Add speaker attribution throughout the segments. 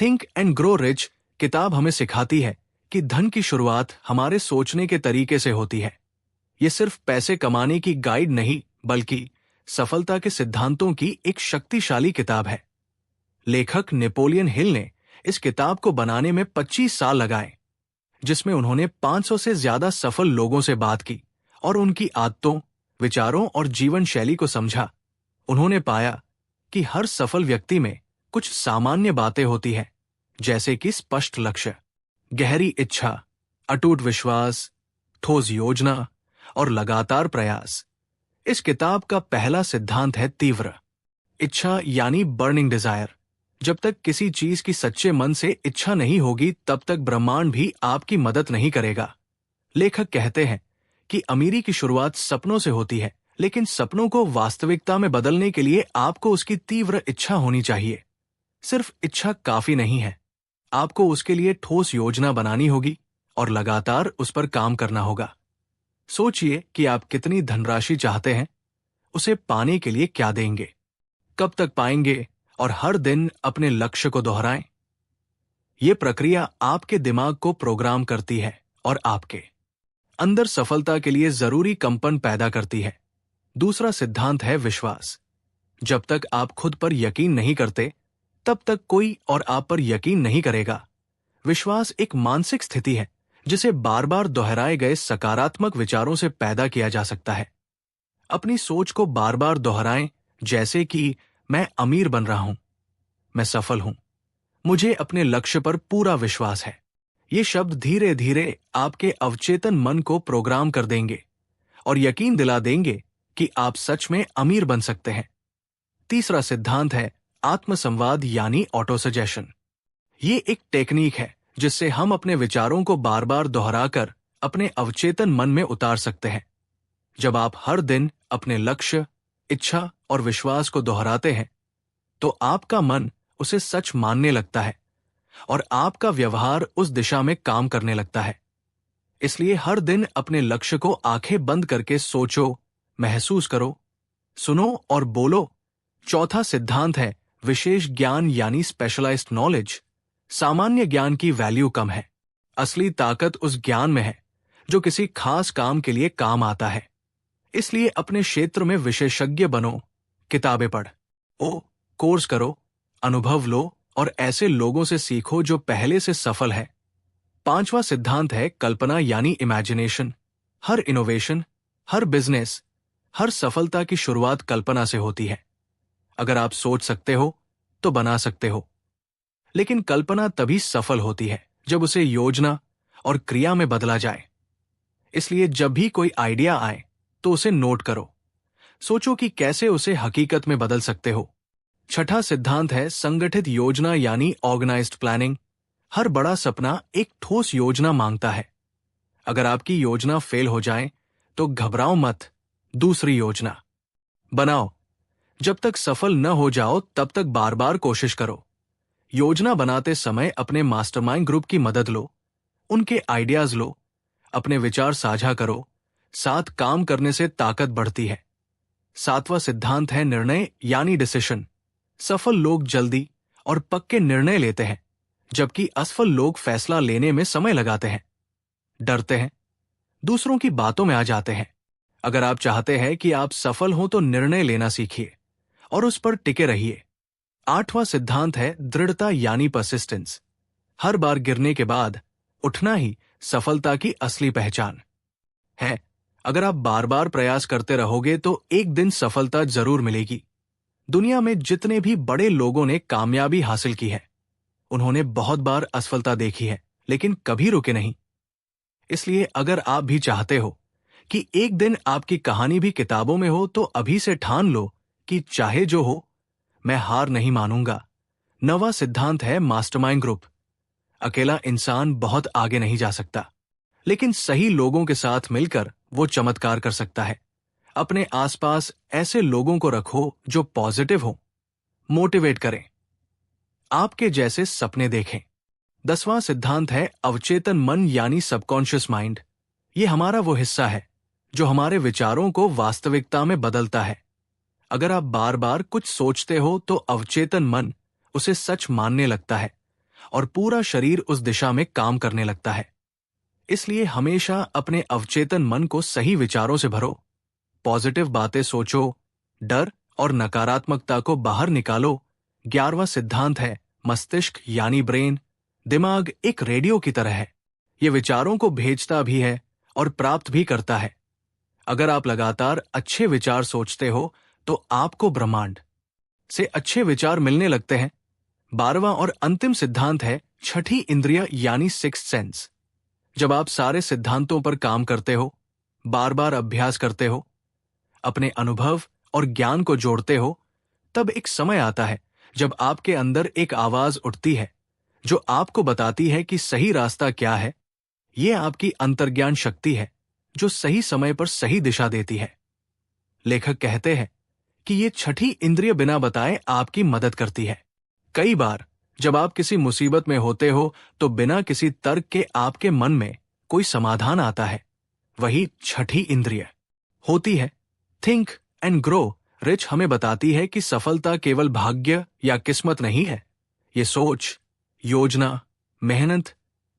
Speaker 1: Think and grow rich किताब हमें सिखाती है कि धन की शुरुआत हमारे सोचने के तरीके से होती है। ये सिर्फ पैसे कमाने की गाइड नहीं, बल्कि सफलता के सिद्धांतों की एक शक्तिशाली किताब है। लेखक नेपोलियन हिल ने इस किताब को बनाने में 25 साल लगाए, जिसमें उन्होंने 500 से ज्यादा सफल लोगों से बात की और उनकी आदतों, विचारों और जीवन शैली को समझा। उन्होंने पाया कि हर सफल व्यक्ति में कुछ सामान्य बातें होती हैं, जैसे कि स्पष्ट लक्ष्य, गहरी इच्छा, अटूट विश्वास, ठोस योजना और लगातार प्रयास। इस किताब का पहला सिद्धांत है तीव्र इच्छा यानी बर्निंग डिजायर। जब तक किसी चीज की सच्चे मन से इच्छा नहीं होगी, तब तक ब्रह्मांड भी आपकी मदद नहीं करेगा। लेखक कहते हैं कि अमीरी की शुरुआत सपनों से होती है, लेकिन सपनों को वास्तविकता में बदलने के लिए आपको उसकी तीव्र इच्छा होनी चाहिए। सिर्फ इच्छा काफी नहीं है, आपको उसके लिए ठोस योजना बनानी होगी और लगातार उस पर काम करना होगा। सोचिए कि आप कितनी धनराशि चाहते हैं, उसे पाने के लिए क्या देंगे, कब तक पाएंगे, और हर दिन अपने लक्ष्य को दोहराएं। यह प्रक्रिया आपके दिमाग को प्रोग्राम करती है और आपके अंदर सफलता के लिए जरूरी कंपन पैदा करती है। दूसरा सिद्धांत है विश्वास। जब तक आप खुद पर यकीन नहीं करते, तब तक कोई और आप पर यकीन नहीं करेगा। विश्वास एक मानसिक स्थिति है जिसे बार बार दोहराए गए सकारात्मक विचारों से पैदा किया जा सकता है। अपनी सोच को बार बार दोहराएं, जैसे कि मैं अमीर बन रहा हूं, मैं सफल हूं, मुझे अपने लक्ष्य पर पूरा विश्वास है। ये शब्द धीरे धीरे आपके अवचेतन मन को प्रोग्राम कर देंगे और यकीन दिला देंगे कि आप सच में अमीर बन सकते हैं। तीसरा सिद्धांत है आत्मसंवाद यानी ऑटो सजेशन। ये एक टेक्निक है जिससे हम अपने विचारों को बार बार दोहराकर अपने अवचेतन मन में उतार सकते हैं। जब आप हर दिन अपने लक्ष्य, इच्छा और विश्वास को दोहराते हैं, तो आपका मन उसे सच मानने लगता है और आपका व्यवहार उस दिशा में काम करने लगता है। इसलिए हर दिन अपने लक्ष्य को आंखें बंद करके सोचो, महसूस करो, सुनो और बोलो। चौथा सिद्धांत है विशेष ज्ञान यानी स्पेशलाइज्ड नॉलेज। सामान्य ज्ञान की वैल्यू कम है, असली ताकत उस ज्ञान में है जो किसी खास काम के लिए काम आता है। इसलिए अपने क्षेत्र में विशेषज्ञ बनो, किताबें पढ़ो, कोर्स करो, अनुभव लो और ऐसे लोगों से सीखो जो पहले से सफल है। पांचवा सिद्धांत है कल्पना यानी इमेजिनेशन। हर इनोवेशन, हर बिजनेस, हर सफलता की शुरुआत कल्पना से होती है। अगर आप सोच सकते हो तो बना सकते हो, लेकिन कल्पना तभी सफल होती है जब उसे योजना और क्रिया में बदला जाए। इसलिए जब भी कोई आइडिया आए तो उसे नोट करो, सोचो कि कैसे उसे हकीकत में बदल सकते हो। छठा सिद्धांत है संगठित योजना यानी ऑर्गेनाइज्ड प्लानिंग। हर बड़ा सपना एक ठोस योजना मांगता है। अगर आपकी योजना फेल हो जाए तो घबराओ मत, दूसरी योजना बनाओ। जब तक सफल न हो जाओ तब तक बार बार कोशिश करो। योजना बनाते समय अपने मास्टरमाइंड ग्रुप की मदद लो, उनके आइडियाज लो, अपने विचार साझा करो। साथ काम करने से ताकत बढ़ती है। सातवां सिद्धांत है निर्णय यानी डिसीजन। सफल लोग जल्दी और पक्के निर्णय लेते हैं, जबकि असफल लोग फैसला लेने में समय लगाते हैं, डरते हैं, दूसरों की बातों में आ जाते हैं। अगर आप चाहते हैं कि आप सफल हो तो निर्णय लेना सीखिए और उस पर टिके रहिए। आठवां सिद्धांत है दृढ़ता यानी परसिस्टेंस। हर बार गिरने के बाद उठना ही सफलता की असली पहचान है। अगर आप बार बार प्रयास करते रहोगे तो एक दिन सफलता जरूर मिलेगी। दुनिया में जितने भी बड़े लोगों ने कामयाबी हासिल की है, उन्होंने बहुत बार असफलता देखी है, लेकिन कभी रुके नहीं। इसलिए अगर आप भी चाहते हो कि एक दिन आपकी कहानी भी किताबों में हो, तो अभी से ठान लो कि चाहे जो हो, मैं हार नहीं मानूंगा। नवा सिद्धांत है मास्टरमाइंड ग्रुप। अकेला इंसान बहुत आगे नहीं जा सकता, लेकिन सही लोगों के साथ मिलकर वो चमत्कार कर सकता है। अपने आसपास ऐसे लोगों को रखो जो पॉजिटिव हो, मोटिवेट करें, आपके जैसे सपने देखें। 10वां सिद्धांत है अवचेतन मन यानी सबकॉन्शियस माइंड। ये हमारा वो हिस्सा है जो हमारे विचारों को वास्तविकता में बदलता है। अगर आप बार बार कुछ सोचते हो तो अवचेतन मन उसे सच मानने लगता है और पूरा शरीर उस दिशा में काम करने लगता है। इसलिए हमेशा अपने अवचेतन मन को सही विचारों से भरो, पॉजिटिव बातें सोचो, डर और नकारात्मकता को बाहर निकालो। 11वां सिद्धांत है, मस्तिष्क यानी ब्रेन, दिमाग एक रेडियो की तरह है। ये विचारों को भेजता भी है और प्राप्त भी करता है। अगर आप लगातार अच्छे विचार सोचते हो तो आपको ब्रह्मांड से अच्छे विचार मिलने लगते हैं। 12वां और अंतिम सिद्धांत है, छठी इंद्रिय यानी सिक्स्थ सेंस। जब आप सारे सिद्धांतों पर काम करते हो, बार बार अभ्यास करते हो, अपने अनुभव और ज्ञान को जोड़ते हो, तब एक समय आता है जब आपके अंदर एक आवाज उठती है जो आपको बताती है कि सही रास्ता क्या है। यह आपकी अंतर्ज्ञान शक्ति है जो सही समय पर सही दिशा देती है। लेखक कहते हैं कि ये छठी इंद्रिय बिना बताए आपकी मदद करती है। कई बार जब आप किसी मुसीबत में होते हो तो बिना किसी तर्क के आपके मन में कोई समाधान आता है। वही छठी इंद्रिय होती है। थिंक एंड ग्रो रिच हमें बताती है कि सफलता केवल भाग्य या किस्मत नहीं है। ये सोच, योजना, मेहनत,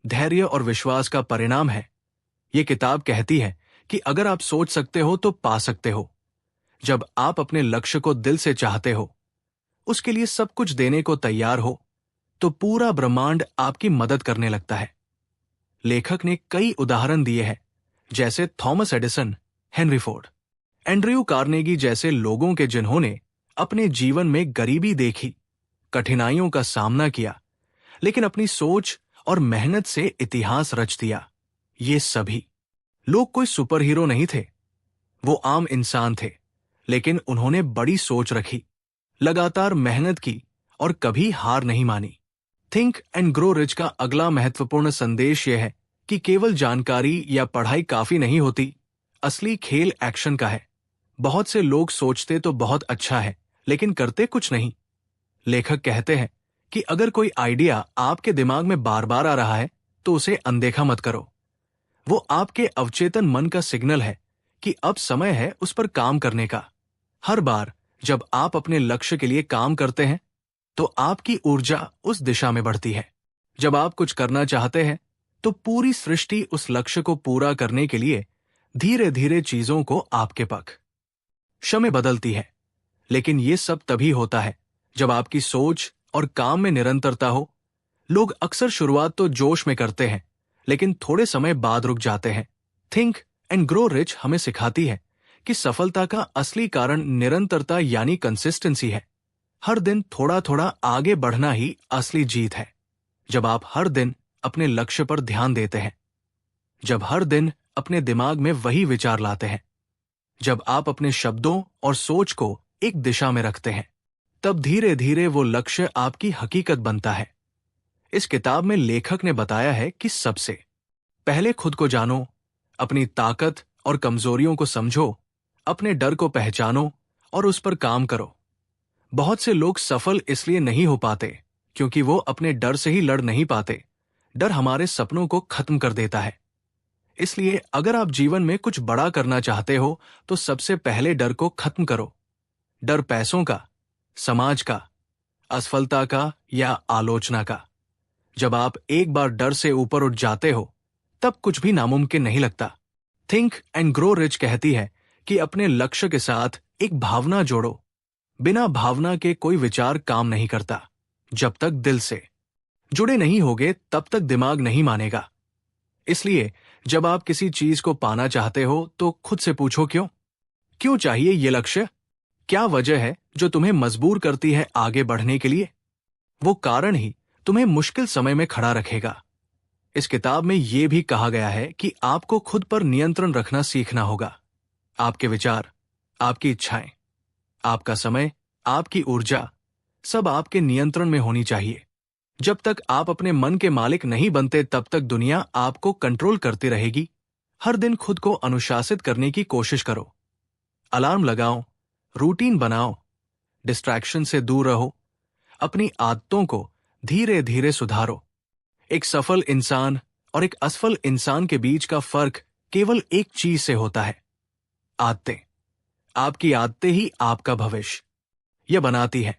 Speaker 1: धैर्य और विश्वास का परिणाम है। ये किताब कहती है कि अगर आप सोच सकते हो तो पा सकते हो। जब आप अपने लक्ष्य को दिल से चाहते हो, उसके लिए सब कुछ देने को तैयार हो, तो पूरा ब्रह्मांड आपकी मदद करने लगता है। लेखक ने कई उदाहरण दिए हैं, जैसे Thomas Edison, Henry Ford, Andrew Carnegie जैसे लोगों के, जिन्होंने अपने जीवन में गरीबी देखी, कठिनाइयों का सामना किया, लेकिन अपनी सोच और मेहनत से इतिहास रच दिया। ये सभी लोग कोई सुपर हीरो नहीं थे। वो आम इंसान थे, लेकिन उन्होंने बड़ी सोच रखी, लगातार मेहनत की और कभी हार नहीं मानी। थिंक एंड ग्रो रिच का अगला महत्वपूर्ण संदेश यह है कि केवल जानकारी या पढ़ाई काफी नहीं होती। असली खेल एक्शन का है। बहुत से लोग सोचते तो बहुत अच्छा है, लेकिन करते कुछ नहीं। लेखक कहते हैं कि अगर कोई आइडिया आपके दिमाग में बार बार आ रहा है तो उसे अनदेखा मत करो। वो आपके अवचेतन मन का सिग्नल है कि अब समय है उस पर काम करने का। हर बार जब आप अपने लक्ष्य के लिए काम करते हैं तो आपकी ऊर्जा उस दिशा में बढ़ती है। जब आप कुछ करना चाहते हैं तो पूरी सृष्टि उस लक्ष्य को पूरा करने के लिए धीरे धीरे चीजों को आपके पक्ष में बदलती है। लेकिन यह सब तभी होता है जब आपकी सोच और काम में निरंतरता हो। लोग अक्सर शुरुआत तो जोश में करते हैं, लेकिन थोड़े समय बाद रुक जाते हैं। थिंक एंड ग्रो रिच हमें सिखाती है कि सफलता का असली कारण निरंतरता यानी कंसिस्टेंसी है। हर दिन थोड़ा थोड़ा आगे बढ़ना ही असली जीत है। जब आप हर दिन अपने लक्ष्य पर ध्यान देते हैं, जब हर दिन अपने दिमाग में वही विचार लाते हैं, जब आप अपने शब्दों और सोच को एक दिशा में रखते हैं, तब धीरे धीरे वो लक्ष्य आपकी हकीकत बनता है। इस किताब में लेखक ने बताया है कि सबसे पहले खुद को जानो, अपनी ताकत और कमजोरियों को समझो, अपने डर को पहचानो और उस पर काम करो। बहुत से लोग सफल इसलिए नहीं हो पाते क्योंकि वो अपने डर से ही लड़ नहीं पाते। डर हमारे सपनों को खत्म कर देता है। इसलिए अगर आप जीवन में कुछ बड़ा करना चाहते हो तो सबसे पहले डर को खत्म करो। डर पैसों का, समाज का, असफलता का या आलोचना का। जब आप एक बार डर से ऊपर उठ जाते हो तब कुछ भी नामुमकिन नहीं लगता। थिंक एंड ग्रो रिच कहती है कि अपने लक्ष्य के साथ एक भावना जोड़ो। बिना भावना के कोई विचार काम नहीं करता। जब तक दिल से जुड़े नहीं होगे तब तक दिमाग नहीं मानेगा। इसलिए जब आप किसी चीज को पाना चाहते हो तो खुद से पूछो, क्यों चाहिए ये लक्ष्य? क्या वजह है जो तुम्हें मजबूर करती है आगे बढ़ने के लिए? वो कारण ही तुम्हें मुश्किल समय में खड़ा रखेगा। इस किताब में यह भी कहा गया है कि आपको खुद पर नियंत्रण रखना सीखना होगा। आपके विचार, आपकी इच्छाएं, आपका समय, आपकी ऊर्जा सब आपके नियंत्रण में होनी चाहिए। जब तक आप अपने मन के मालिक नहीं बनते तब तक दुनिया आपको कंट्रोल करती रहेगी। हर दिन खुद को अनुशासित करने की कोशिश करो। अलार्म लगाओ, रूटीन बनाओ, डिस्ट्रैक्शन से दूर रहो, अपनी आदतों को धीरे धीरे सुधारो। एक सफल इंसान और एक असफल इंसान के बीच का फर्क केवल एक चीज से होता है, आदतें। आपकी आदतें ही आपका भविष्य यह बनाती है।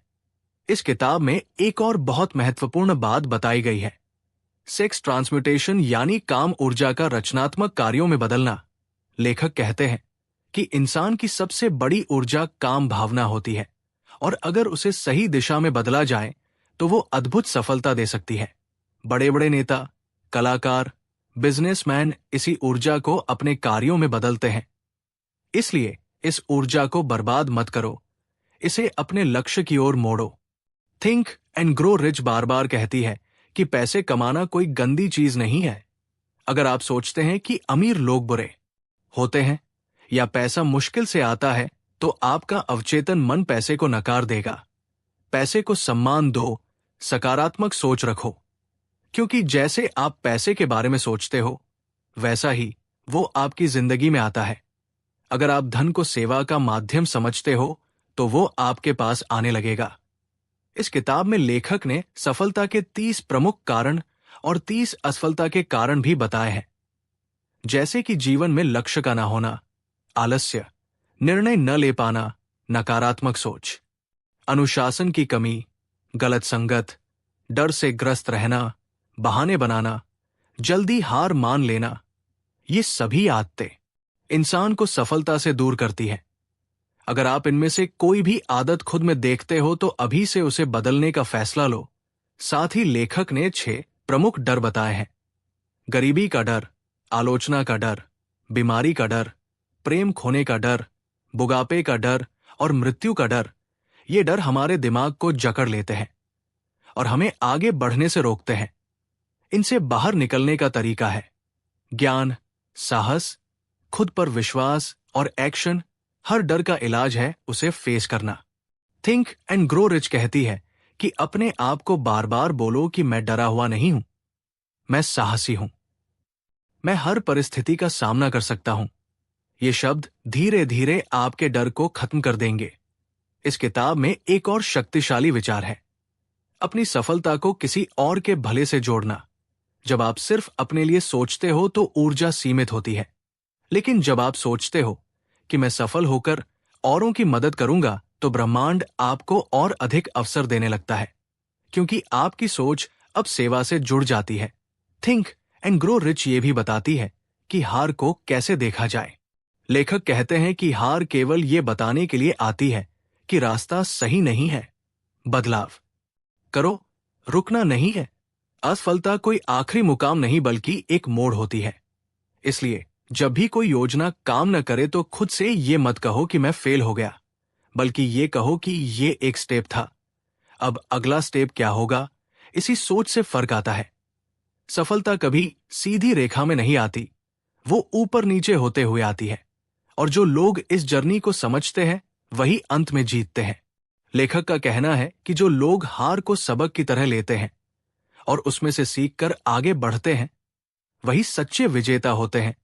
Speaker 1: इस किताब में एक और बहुत महत्वपूर्ण बात बताई गई है। सेक्स ट्रांसम्यूटेशन यानी काम ऊर्जा का रचनात्मक कार्यों में बदलना। लेखक कहते हैं कि इंसान की सबसे बड़ी ऊर्जा काम भावना होती है और अगर उसे सही दिशा में बदला जाए तो वो अद्भुत सफलता दे सकती है। बड़े बड़े नेता, कलाकार, बिजनेसमैन इसी ऊर्जा को अपने कार्यों में बदलते हैं। इसलिए इस ऊर्जा को बर्बाद मत करो, इसे अपने लक्ष्य की ओर मोड़ो। थिंक एंड ग्रो रिच बार बार कहती है कि पैसे कमाना कोई गंदी चीज नहीं है। अगर आप सोचते हैं कि अमीर लोग बुरे होते हैं या पैसा मुश्किल से आता है, तो आपका अवचेतन मन पैसे को नकार देगा। पैसे को सम्मान दो, सकारात्मक सोच रखो, क्योंकि जैसे आप पैसे के बारे में सोचते हो वैसा ही वो आपकी जिंदगी में आता है। अगर आप धन को सेवा का माध्यम समझते हो तो वो आपके पास आने लगेगा। इस किताब में लेखक ने सफलता के 30 प्रमुख कारण और 30 असफलता के कारण भी बताए हैं, जैसे कि जीवन में लक्ष्य का ना होना, आलस्य, निर्णय न ले पाना, नकारात्मक सोच, अनुशासन की कमी, गलत संगत, डर से ग्रस्त रहना, बहाने बनाना, जल्दी हार मान लेना। ये सभी आदतें इंसान को सफलता से दूर करती हैं। अगर आप इनमें से कोई भी आदत खुद में देखते हो तो अभी से उसे बदलने का फैसला लो। साथ ही लेखक ने 6 प्रमुख डर बताए हैं। गरीबी का डर, आलोचना का डर, बीमारी का डर, प्रेम खोने का डर, बुढ़ापे का डर और मृत्यु का डर। ये डर हमारे दिमाग को जकड़ लेते हैं और हमें आगे बढ़ने से रोकते हैं। इनसे बाहर निकलने का तरीका है ज्ञान, साहस, खुद पर विश्वास और एक्शन। हर डर का इलाज है उसे फेस करना। थिंक एंड ग्रो रिच कहती है कि अपने आप को बार बार बोलो कि मैं डरा हुआ नहीं हूं, मैं साहसी हूं, मैं हर परिस्थिति का सामना कर सकता हूं। ये शब्द धीरे धीरे आपके डर को खत्म कर देंगे। इस किताब में एक और शक्तिशाली विचार है, अपनी सफलता को किसी और के भले से जोड़ना। जब आप सिर्फ अपने लिए सोचते हो तो ऊर्जा सीमित होती है, लेकिन जब आप सोचते हो कि मैं सफल होकर औरों की मदद करूंगा तो ब्रह्मांड आपको और अधिक अवसर देने लगता है, क्योंकि आपकी सोच अब सेवा से जुड़ जाती है। थिंक एंड ग्रो रिच ये भी बताती है कि हार को कैसे देखा जाए। लेखक कहते हैं कि हार केवल ये बताने के लिए आती है कि रास्ता सही नहीं है। बदलाव करो, रुकना नहीं है। असफलता कोई आखिरी मुकाम नहीं बल्कि एक मोड़ होती है। इसलिए जब भी कोई योजना काम न करे तो खुद से ये मत कहो कि मैं फेल हो गया, बल्कि ये कहो कि ये एक स्टेप था, अब अगला स्टेप क्या होगा। इसी सोच से फर्क आता है। सफलता कभी सीधी रेखा में नहीं आती, वो ऊपर नीचे होते हुए आती है, और जो लोग इस जर्नी को समझते हैं वही अंत में जीतते हैं। लेखक का कहना है कि जो लोग हार को सबक की तरह लेते हैं और उसमें से सीखकर आगे बढ़ते हैं वही सच्चे विजेता होते हैं।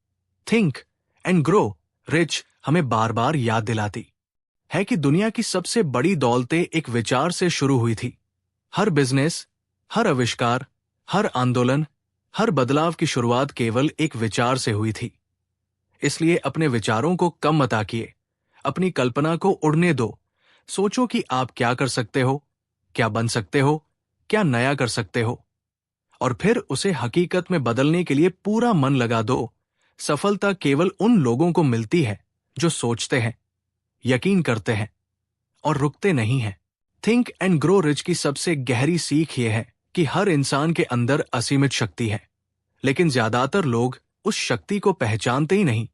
Speaker 1: थिंक एंड ग्रो रिच हमें बार बार याद दिलाती है कि दुनिया की सबसे बड़ी दौलतें एक विचार से शुरू हुई थी। हर बिजनेस, हर आविष्कार, हर आंदोलन, हर बदलाव की शुरुआत केवल एक विचार से हुई थी। इसलिए अपने विचारों को कम मत आकिए, अपनी कल्पना को उड़ने दो। सोचो कि आप क्या कर सकते हो, क्या बन सकते हो, क्या नया कर सकते हो, और फिर उसे हकीकत में बदलने के लिए पूरा मन लगा दो। सफलता केवल उन लोगों को मिलती है जो सोचते हैं, यकीन करते हैं और रुकते नहीं हैं। थिंक एंड ग्रो रिच की सबसे गहरी सीख यह है कि हर इंसान के अंदर असीमित शक्ति है, लेकिन ज्यादातर लोग उस शक्ति को पहचानते ही नहीं।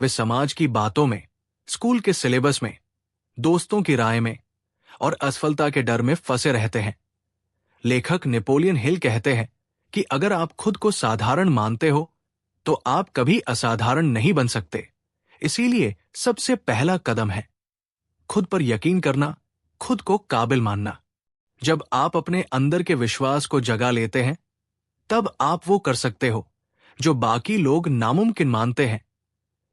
Speaker 1: वे समाज की बातों में, स्कूल के सिलेबस में, दोस्तों की राय में और असफलता के डर में फंसे रहते हैं। लेखक नेपोलियन हिल कहते हैं कि अगर आप खुद को साधारण मानते हो तो आप कभी असाधारण नहीं बन सकते। इसीलिए सबसे पहला कदम है खुद पर यकीन करना, खुद को काबिल मानना। जब आप अपने अंदर के विश्वास को जगा लेते हैं तब आप वो कर सकते हो जो बाकी लोग नामुमकिन मानते हैं।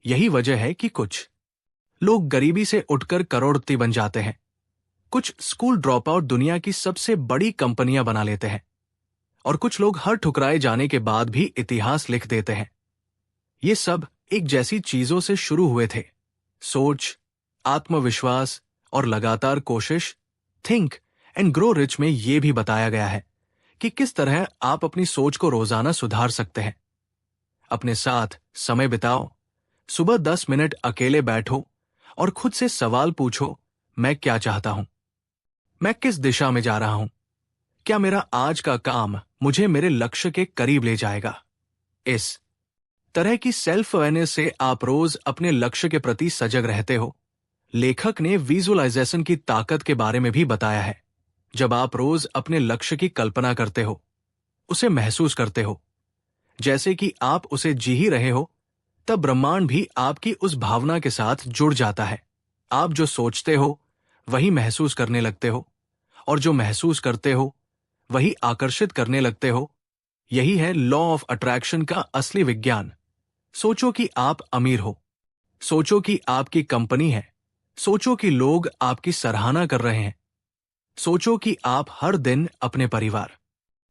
Speaker 1: यही वजह है कि कुछ लोग गरीबी से उठकर करोड़पति बन जाते हैं, कुछ स्कूल ड्रॉप आउट दुनिया की सबसे बड़ी कंपनियां बना लेते हैं, और कुछ लोग हर ठुकराए जाने के बाद भी इतिहास लिख देते हैं। ये सब एक जैसी चीजों से शुरू हुए थे, सोच, आत्मविश्वास और लगातार कोशिश। थिंक एंड ग्रो रिच में ये भी बताया गया है कि किस तरह आप अपनी सोच को रोजाना सुधार सकते हैं। अपने साथ समय बिताओ, सुबह 10 मिनट अकेले बैठो और खुद से सवाल पूछो, मैं क्या चाहता हूं? मैं किस दिशा में जा रहा हूं? क्या मेरा आज का काम मुझे मेरे लक्ष्य के करीब ले जाएगा? इस तरह की सेल्फ अवेयरनेस से आप रोज अपने लक्ष्य के प्रति सजग रहते हो। लेखक ने विजुअलाइजेशन की ताकत के बारे में भी बताया है। जब आप रोज अपने लक्ष्य की कल्पना करते हो, उसे महसूस करते हो जैसे कि आप उसे जी ही रहे हो, तब ब्रह्मांड भी आपकी उस भावना के साथ जुड़ जाता है। आप जो सोचते हो वही महसूस करने लगते हो, और जो महसूस करते हो वही आकर्षित करने लगते हो। यही है लॉ ऑफ अट्रैक्शन का असली विज्ञान। सोचो कि आप अमीर हो, सोचो कि आपकी कंपनी है, सोचो कि लोग आपकी सराहना कर रहे हैं, सोचो कि आप हर दिन अपने परिवार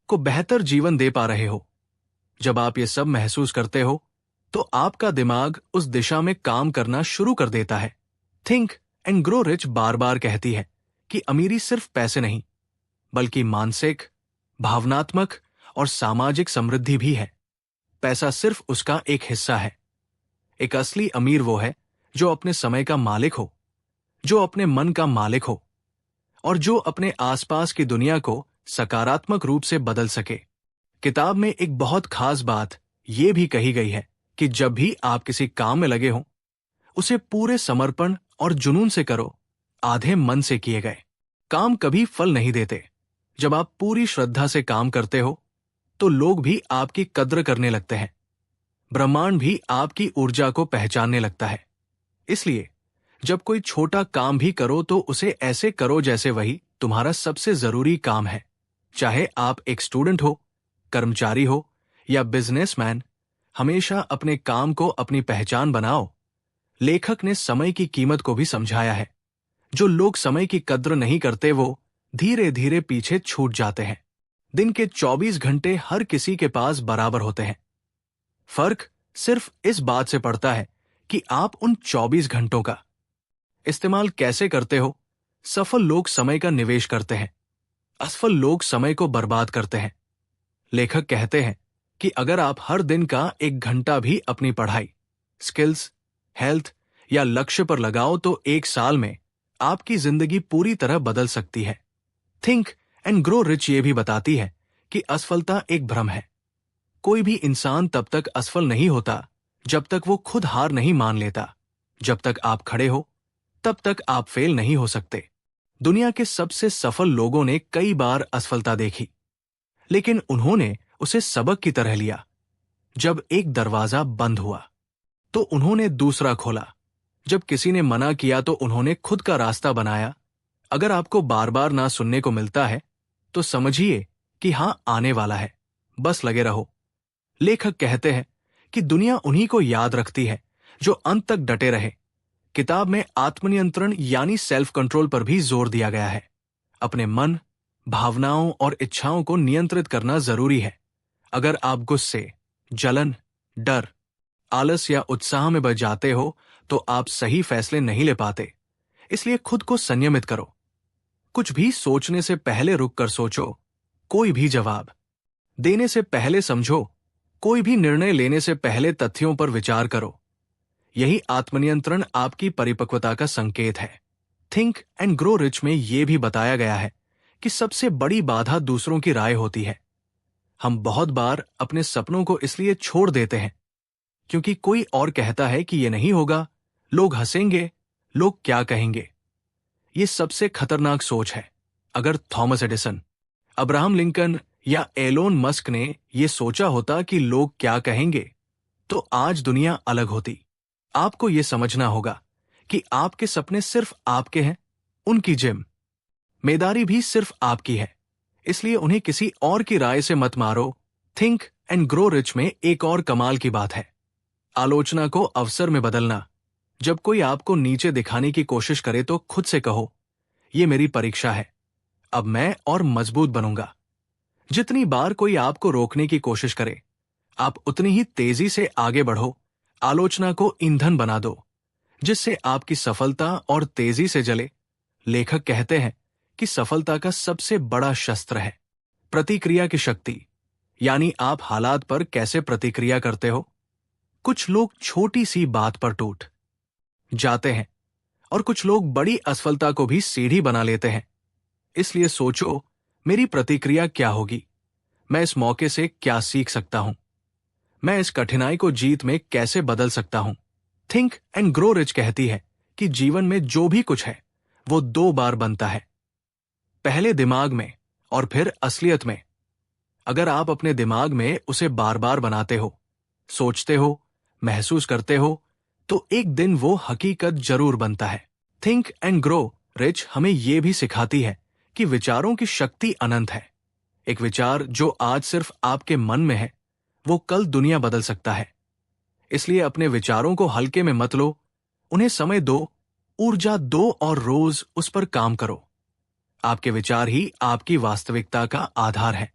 Speaker 1: को बेहतर जीवन दे पा रहे हो। जब आप ये सब महसूस करते हो तो आपका दिमाग उस दिशा में काम करना शुरू कर देता है। थिंक एंड ग्रो रिच बार बार कहती है कि अमीरी सिर्फ पैसे नहीं, बल्कि मानसिक, भावनात्मक और सामाजिक समृद्धि भी है। पैसा सिर्फ उसका एक हिस्सा है। एक असली अमीर वो है जो अपने समय का मालिक हो, जो अपने मन का मालिक हो, और जो अपने आसपास की दुनिया को सकारात्मक रूप से बदल सके। किताब में एक बहुत खास बात यह भी कही गई है कि जब भी आप किसी काम में लगे हो, उसे पूरे समर्पण और जुनून से करो। आधे मन से किए गए काम कभी फल नहीं देते। जब आप पूरी श्रद्धा से काम करते हो तो लोग भी आपकी कद्र करने लगते हैं। ब्रह्मांड भी आपकी ऊर्जा को पहचानने लगता है। इसलिए जब कोई छोटा काम भी करो तो उसे ऐसे करो जैसे वही तुम्हारा सबसे जरूरी काम है। चाहे आप एक स्टूडेंट हो, कर्मचारी हो या बिजनेसमैन, हमेशा अपने काम को अपनी पहचान बनाओ। लेखक ने समय की कीमत को भी समझाया है। जो लोग समय की कद्र नहीं करते वो धीरे धीरे पीछे छूट जाते हैं। दिन के 24 घंटे हर किसी के पास बराबर होते हैं। फर्क सिर्फ इस बात से पड़ता है कि आप उन 24 घंटों का इस्तेमाल कैसे करते हो। सफल लोग समय का निवेश करते हैं, असफल लोग समय को बर्बाद करते हैं। लेखक कहते हैं कि अगर आप हर दिन का 1 घंटा भी अपनी पढ़ाई, स्किल्स, हेल्थ या लक्ष्य पर लगाओ तो 1 साल में आपकी जिंदगी पूरी तरह बदल सकती है। थिंक एंड ग्रो रिच ये भी बताती है कि असफलता एक भ्रम है। कोई भी इंसान तब तक असफल नहीं होता जब तक वो खुद हार नहीं मान लेता। जब तक आप खड़े हो तब तक आप फेल नहीं हो सकते। दुनिया के सबसे सफल लोगों ने कई बार असफलता देखी, लेकिन उन्होंने उसे सबक की तरह लिया। जब एक दरवाजा बंद हुआ तो उन्होंने दूसरा खोला। जब किसी ने मना किया तो उन्होंने खुद का रास्ता बनाया। अगर आपको बार बार ना सुनने को मिलता है तो समझिए कि हां आने वाला है, बस लगे रहो। लेखक कहते हैं कि दुनिया उन्हीं को याद रखती है जो अंत तक डटे रहे। किताब में आत्मनियंत्रण यानी सेल्फ कंट्रोल पर भी जोर दिया गया है। अपने मन, भावनाओं और इच्छाओं को नियंत्रित करना जरूरी है। अगर आप गुस्से, जलन, डर, आलस या उत्साह में बच जाते हो तो आप सही फैसले नहीं ले पाते। इसलिए खुद को संयमित करो। कुछ भी सोचने से पहले रुक कर सोचो। कोई भी जवाब देने से पहले समझो। कोई भी निर्णय लेने से पहले तथ्यों पर विचार करो। यही आत्मनियंत्रण आपकी परिपक्वता का संकेत है। थिंक एंड ग्रो रिच में यह भी बताया गया है कि सबसे बड़ी बाधा दूसरों की राय होती है। हम बहुत बार अपने सपनों को इसलिए छोड़ देते हैं क्योंकि कोई और कहता है कि यह नहीं होगा, लोग हंसेंगे, लोग क्या कहेंगे। यह सबसे खतरनाक सोच है। अगर थॉमस एडिसन, अब्राहम लिंकन या एलोन मस्क ने यह सोचा होता कि लोग क्या कहेंगे, तो आज दुनिया अलग होती। आपको यह समझना होगा कि आपके सपने सिर्फ आपके हैं, उनकी जिम्मेदारी भी सिर्फ आपकी है। इसलिए उन्हें किसी और की राय से मत मारो। थिंक एंड ग्रो रिच में एक और कमाल की बात है, आलोचना को अवसर में बदलना। जब कोई आपको नीचे दिखाने की कोशिश करे तो खुद से कहो, यह मेरी परीक्षा है, अब मैं और मजबूत बनूंगा। जितनी बार कोई आपको रोकने की कोशिश करे, आप उतनी ही तेजी से आगे बढ़ो। आलोचना को ईंधन बना दो, जिससे आपकी सफलता और तेजी से जले। लेखक कहते हैं कि कि सफलता का सबसे बड़ा शस्त्र है प्रतिक्रिया की शक्ति, यानी आप हालात पर कैसे प्रतिक्रिया करते हो। कुछ लोग छोटी सी बात पर टूट जाते हैं और कुछ लोग बड़ी असफलता को भी सीढ़ी बना लेते हैं। इसलिए सोचो, मेरी प्रतिक्रिया क्या होगी? मैं इस मौके से क्या सीख सकता हूं? मैं इस कठिनाई को जीत में कैसे बदल सकता हूं? थिंक एंड ग्रो रिच कहती है कि जीवन में जो भी कुछ है वो 2 बार बनता है, पहले दिमाग में और फिर असलियत में। अगर आप अपने दिमाग में उसे बार बार बनाते हो, सोचते हो, महसूस करते हो, तो एक दिन वो हकीकत जरूर बनता है। थिंक एंड ग्रो रिच हमें यह भी सिखाती है कि विचारों की शक्ति अनंत है। एक विचार जो आज सिर्फ आपके मन में है, वो कल दुनिया बदल सकता है। इसलिए अपने विचारों को हल्के में मत लो, उन्हें समय दो, ऊर्जा दो और रोज उस पर काम करो। आपके विचार ही आपकी वास्तविकता का आधार है।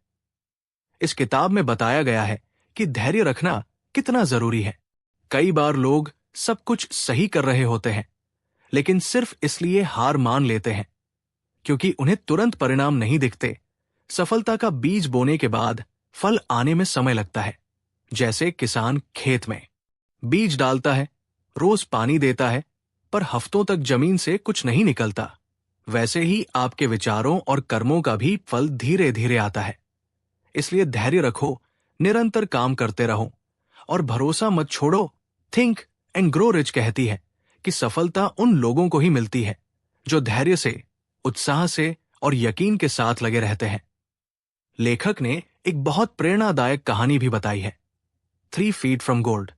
Speaker 1: इस किताब में बताया गया है कि धैर्य रखना कितना जरूरी है। कई बार लोग सब कुछ सही कर रहे होते हैं, लेकिन सिर्फ इसलिए हार मान लेते हैं क्योंकि उन्हें तुरंत परिणाम नहीं दिखते। सफलता का बीज बोने के बाद फल आने में समय लगता है। जैसे किसान खेत में बीज डालता है, रोज पानी देता है, पर हफ्तों तक जमीन से कुछ नहीं निकलता। वैसे ही आपके विचारों और कर्मों का भी फल धीरे धीरे आता है। इसलिए धैर्य रखो, निरंतर काम करते रहो और भरोसा मत छोड़ो। थिंक एंड ग्रो रिच कहती है कि सफलता उन लोगों को ही मिलती है जो धैर्य से, उत्साह से और यकीन के साथ लगे रहते हैं। लेखक ने एक बहुत प्रेरणादायक कहानी भी बताई है, 3 फीट फ्रॉम गोल्ड,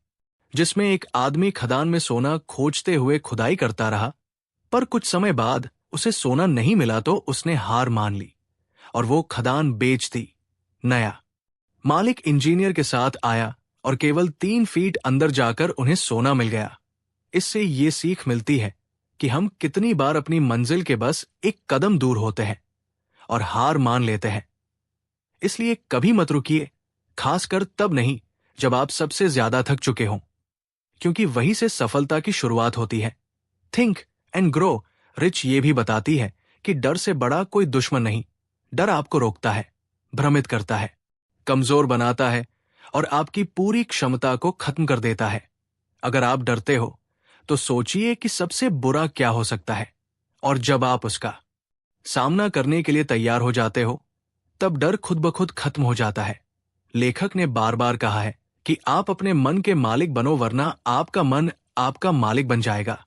Speaker 1: जिसमें एक आदमी खदान में सोना खोजते हुए खुदाई करता रहा, पर कुछ समय बाद उसे सोना नहीं मिला तो उसने हार मान ली और वो खदान बेच दी। नया मालिक इंजीनियर के साथ आया और केवल 3 फीट अंदर जाकर उन्हें सोना मिल गया। इससे ये सीख मिलती है कि हम कितनी बार अपनी मंजिल के बस एक कदम दूर होते हैं और हार मान लेते हैं। इसलिए कभी मत रुकिए, खासकर तब नहीं जब आप सबसे ज्यादा थक चुके हों, क्योंकि वहीं से सफलता की शुरुआत होती है। थिंक एंड ग्रो रिच ये भी बताती है कि डर से बड़ा कोई दुश्मन नहीं। डर आपको रोकता है, भ्रमित करता है, कमजोर बनाता है और आपकी पूरी क्षमता को खत्म कर देता है। अगर आप डरते हो तो सोचिए कि सबसे बुरा क्या हो सकता है, और जब आप उसका सामना करने के लिए तैयार हो जाते हो, तब डर खुद ब खुद खत्म हो जाता है। लेखक ने बार बार कहा है कि आप अपने मन के मालिक बनो, वरना आपका मन आपका मालिक बन जाएगा।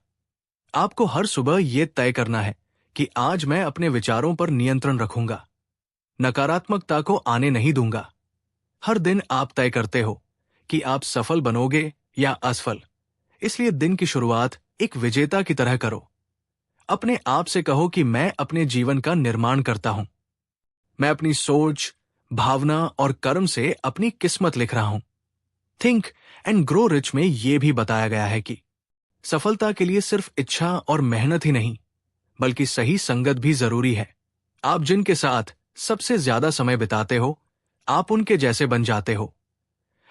Speaker 1: आपको हर सुबह यह तय करना है कि आज मैं अपने विचारों पर नियंत्रण रखूंगा, नकारात्मकता को आने नहीं दूंगा। हर दिन आप तय करते हो कि आप सफल बनोगे या असफल। इसलिए दिन की शुरुआत एक विजेता की तरह करो। अपने आप से कहो कि मैं अपने जीवन का निर्माण करता हूं। मैं अपनी सोच, भावना और कर्म से अपनी किस्मत लिख रहा हूं। थिंक एंड ग्रो रिच में यह भी बताया गया है कि सफलता के लिए सिर्फ इच्छा और मेहनत ही नहीं, बल्कि सही संगत भी जरूरी है। आप जिनके साथ सबसे ज्यादा समय बिताते हो, आप उनके जैसे बन जाते हो।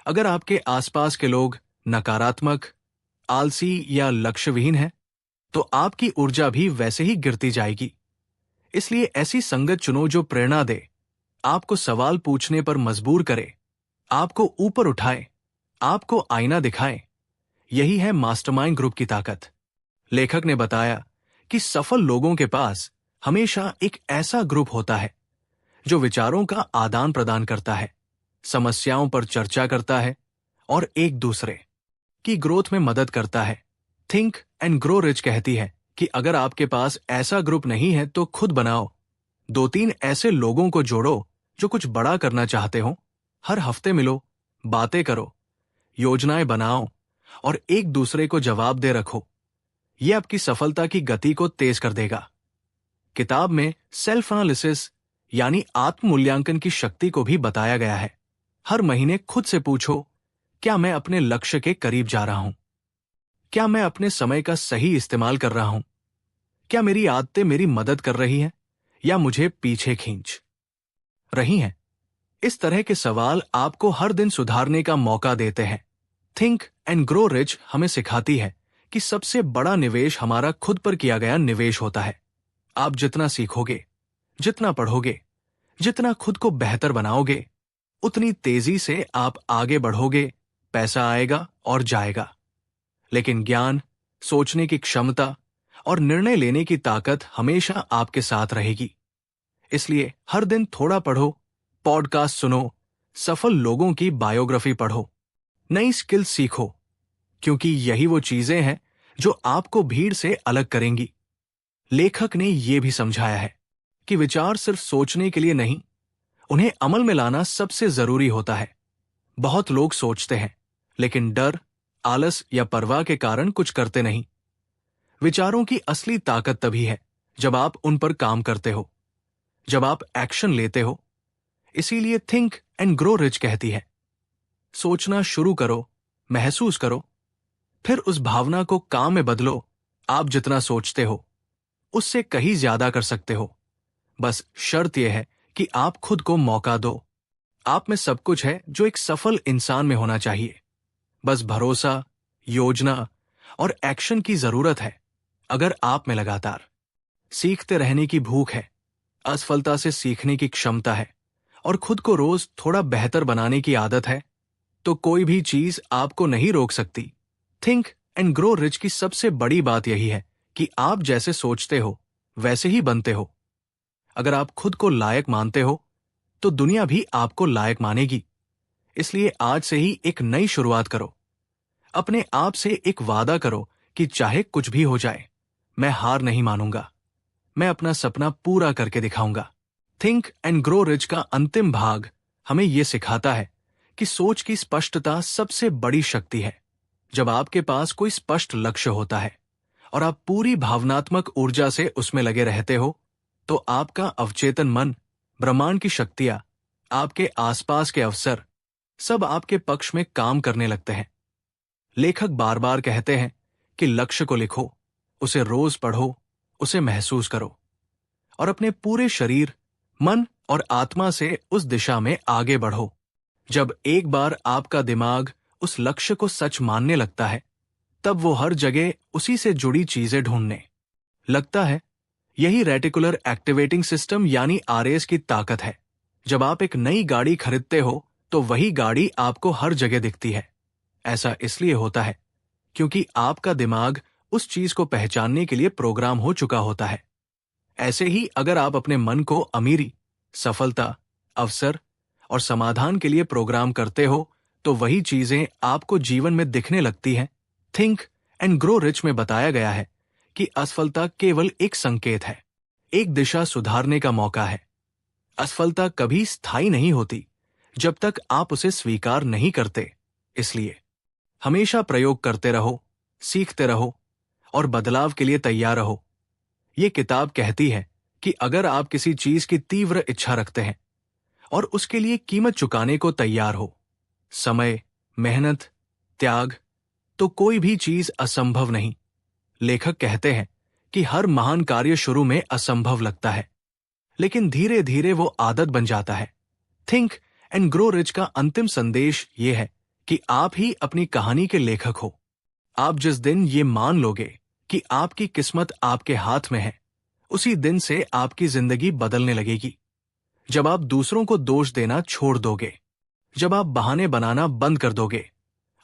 Speaker 1: अगर आपके आसपास के लोग नकारात्मक, आलसी या लक्ष्यविहीन हैं, तो आपकी ऊर्जा भी वैसे ही गिरती जाएगी। इसलिए ऐसी संगत चुनो जो प्रेरणा दे, आपको सवाल पूछने पर मजबूर करे, आपको ऊपर उठाए, आपको आईना दिखाए। यही है मास्टरमाइंड ग्रुप की ताकत। लेखक ने बताया कि सफल लोगों के पास हमेशा एक ऐसा ग्रुप होता है जो विचारों का आदान प्रदान करता है, समस्याओं पर चर्चा करता है और एक दूसरे की ग्रोथ में मदद करता है। थिंक एंड ग्रो रिच कहती है कि अगर आपके पास ऐसा ग्रुप नहीं है तो खुद बनाओ। 2-3 ऐसे लोगों को जोड़ो जो कुछ बड़ा करना चाहते हो। हर हफ्ते मिलो, बातें करो, योजनाएं बनाओ और एक दूसरे को जवाब दे रखो। यह आपकी सफलता की गति को तेज कर देगा। किताब में सेल्फ एनालिसिस यानी आत्म मूल्यांकन की शक्ति को भी बताया गया है। हर महीने खुद से पूछो, क्या मैं अपने लक्ष्य के करीब जा रहा हूं? क्या मैं अपने समय का सही इस्तेमाल कर रहा हूं? क्या मेरी आदतें मेरी मदद कर रही हैं या मुझे पीछे खींच रही हैं? इस तरह के सवाल आपको हर दिन सुधारने का मौका देते हैं। थिंक एंड ग्रो रिच हमें सिखाती है कि सबसे बड़ा निवेश हमारा खुद पर किया गया निवेश होता है। आप जितना सीखोगे, जितना पढ़ोगे, जितना खुद को बेहतर बनाओगे, उतनी तेजी से आप आगे बढ़ोगे, पैसा आएगा और जाएगा। लेकिन ज्ञान, सोचने की क्षमता और निर्णय लेने की ताकत हमेशा आपके साथ रहेगी। इसलिए हर दिन थोड़ा पढ़ो, पॉडकास्ट सुनो, सफल लोगों की बायोग्राफी पढ़ो, नई स्किल सीखो, क्योंकि यही वो चीजें हैं जो आपको भीड़ से अलग करेंगी। लेखक ने यह भी समझाया है कि विचार सिर्फ सोचने के लिए नहीं, उन्हें अमल में लाना सबसे जरूरी होता है। बहुत लोग सोचते हैं, लेकिन डर, आलस या परवाह के कारण कुछ करते नहीं। विचारों की असली ताकत तभी है जब आप उन पर काम करते हो, जब आप एक्शन लेते हो। इसीलिए थिंक एंड ग्रो रिच कहती है, सोचना शुरू करो, महसूस करो, फिर उस भावना को काम में बदलो। आप जितना सोचते हो उससे कहीं ज्यादा कर सकते हो। बस शर्त यह है कि आप खुद को मौका दो। आप में सब कुछ है जो एक सफल इंसान में होना चाहिए। बस भरोसा, योजना और एक्शन की जरूरत है। अगर आप में लगातार सीखते रहने की भूख है, असफलता से सीखने की क्षमता है और खुद को रोज थोड़ा बेहतर बनाने की आदत है, तो कोई भी चीज आपको नहीं रोक सकती। थिंक एंड ग्रो रिच की सबसे बड़ी बात यही है कि आप जैसे सोचते हो वैसे ही बनते हो। अगर आप खुद को लायक मानते हो तो दुनिया भी आपको लायक मानेगी। इसलिए आज से ही एक नई शुरुआत करो। अपने आप से एक वादा करो कि चाहे कुछ भी हो जाए, मैं हार नहीं मानूंगा, मैं अपना सपना पूरा करके दिखाऊंगा। थिंक एंड ग्रो रिच का अंतिम भाग हमें यह सिखाता है कि सोच की स्पष्टता सबसे बड़ी शक्ति है। जब आपके पास कोई स्पष्ट लक्ष्य होता है और आप पूरी भावनात्मक ऊर्जा से उसमें लगे रहते हो, तो आपका अवचेतन मन, ब्रह्मांड की शक्तियां, आपके आसपास के अवसर सब आपके पक्ष में काम करने लगते हैं। लेखक बार बार कहते हैं कि लक्ष्य को लिखो, उसे रोज पढ़ो, उसे महसूस करो और अपने पूरे शरीर, मन और आत्मा से उस दिशा में आगे बढ़ो। जब एक बार आपका दिमाग उस लक्ष्य को सच मानने लगता है, तब वो हर जगह उसी से जुड़ी चीजें ढूंढने लगता है। यही रेटिकुलर एक्टिवेटिंग सिस्टम यानी आरएस की ताकत है। जब आप एक नई गाड़ी खरीदते हो तो वही गाड़ी आपको हर जगह दिखती है। ऐसा इसलिए होता है क्योंकि आपका दिमाग उस चीज को पहचानने के लिए प्रोग्राम हो चुका होता है। ऐसे ही अगर आप अपने मन को अमीरी, सफलता, अवसर और समाधान के लिए प्रोग्राम करते हो, तो वही चीजें आपको जीवन में दिखने लगती हैं। थिंक एंड ग्रो रिच में बताया गया है कि असफलता केवल एक संकेत है, एक दिशा सुधारने का मौका है। असफलता कभी स्थायी नहीं होती जब तक आप उसे स्वीकार नहीं करते। इसलिए हमेशा प्रयोग करते रहो, सीखते रहो और बदलाव के लिए तैयार रहो। ये किताब कहती है कि अगर आप किसी चीज की तीव्र इच्छा रखते हैं और उसके लिए कीमत चुकाने को तैयार हो, समय, मेहनत, त्याग, तो कोई भी चीज असंभव नहीं। लेखक कहते हैं कि हर महान कार्य शुरू में असंभव लगता है, लेकिन धीरे धीरे वो आदत बन जाता है। थिंक एंड ग्रो रिच का अंतिम संदेश ये है कि आप ही अपनी कहानी के लेखक हो। आप जिस दिन ये मान लोगे कि आपकी किस्मत आपके हाथ में है, उसी दिन से आपकी जिंदगी बदलने लगेगी। जब आप दूसरों को दोष देना छोड़ दोगे, जब आप बहाने बनाना बंद कर दोगे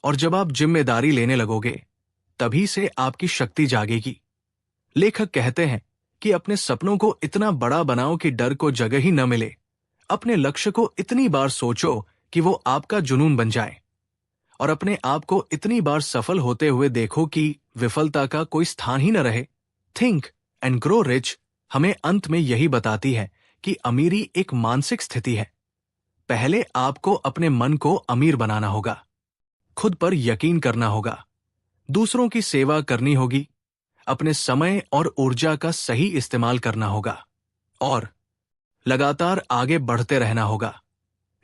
Speaker 1: और जब आप जिम्मेदारी लेने लगोगे, तभी से आपकी शक्ति जागेगी। लेखक कहते हैं कि अपने सपनों को इतना बड़ा बनाओ कि डर को जगह ही न मिले। अपने लक्ष्य को इतनी बार सोचो कि वो आपका जुनून बन जाए और अपने आप को इतनी बार सफल होते हुए देखो कि विफलता का कोई स्थान ही न रहे। थिंक एंड ग्रो रिच हमें अंत में यही बताती है कि अमीरी एक मानसिक स्थिति है। पहले आपको अपने मन को अमीर बनाना होगा, खुद पर यकीन करना होगा, दूसरों की सेवा करनी होगी, अपने समय और ऊर्जा का सही इस्तेमाल करना होगा और लगातार आगे बढ़ते रहना होगा।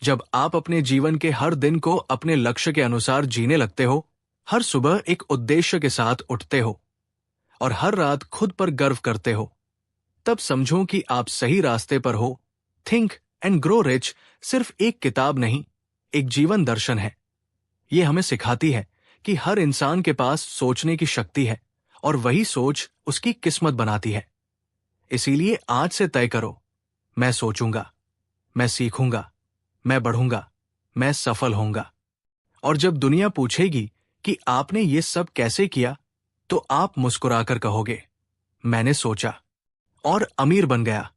Speaker 1: जब आप अपने जीवन के हर दिन को अपने लक्ष्य के अनुसार जीने लगते हो, हर सुबह एक उद्देश्य के साथ उठते हो और हर रात खुद पर गर्व करते हो, तब समझो कि आप सही रास्ते पर हो। थिंक एंड ग्रो रिच सिर्फ एक किताब नहीं, एक जीवन दर्शन है। ये हमें सिखाती है कि हर इंसान के पास सोचने की शक्ति है और वही सोच उसकी किस्मत बनाती है। इसीलिए आज से तय करो, मैं सोचूंगा, मैं सीखूंगा, मैं बढ़ूंगा, मैं सफल होऊंगा। और जब दुनिया पूछेगी कि आपने ये सब कैसे किया, तो आप मुस्कुराकर कहोगे, मैंने सोचा और अमीर बन गया।